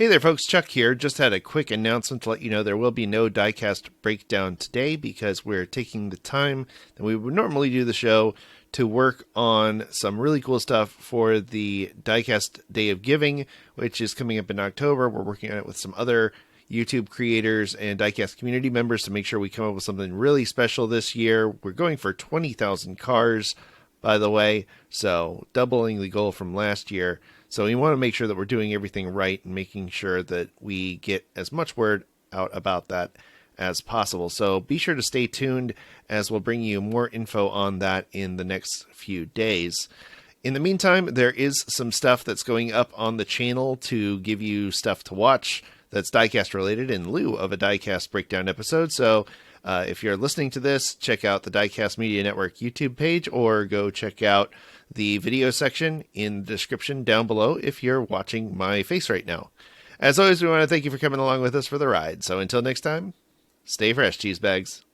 Hey there, folks. Chuck here. Just had a quick announcement to let you know there will be no Diecast Breakdown today because we're taking the time that we would normally do the show to work on some really cool stuff for the Diecast Day of Giving, which is coming up in October. We're working on it with some other YouTube creators and Diecast community members to make sure we come up with something really special this year. We're going for 20,000 cars, by the way, so doubling the goal from last year. So we want to make sure that we're doing everything right and making sure that we get as much word out about that as possible. So be sure to stay tuned as we'll bring you more info on that in the next few days. In the meantime, there is some stuff that's going up on the channel to give you stuff to watch that's Diecast related in lieu of a Diecast Breakdown episode. So if you're listening to this, check out the Diecast Media Network YouTube page or go check out the video section in the description down below if you're watching my face right now. As always, we want to thank you for coming along with us for the ride. So until next time, stay fresh, cheese bags.